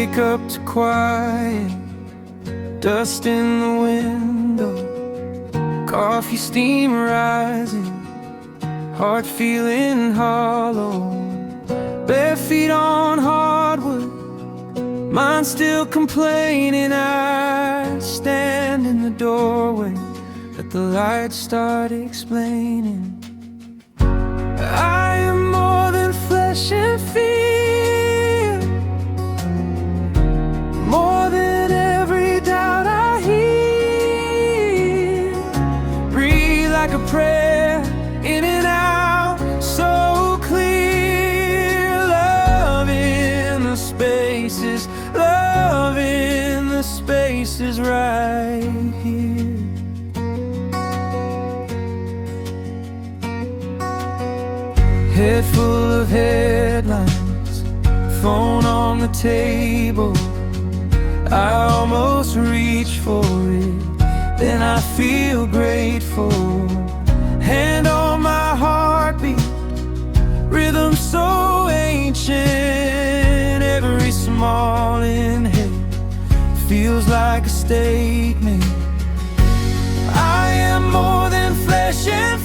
wake up to quiet, dust in the window, coffee steam rising, heart feeling hollow, bare feet on hardwood, mind still complaining. I stand in the doorway, let the light start explaining. I am more than flesh and fear, more than every doubt I hear. Breathe like a prayer, in and out, so clear. Love in the spaces, love in the spaces right here. Head full of headlines, phone on the table. I almost reach for it, then I feel grateful. Hand on my heartbeat, rhythm so ancient. Every small inhale feels like a statement. I am more than flesh and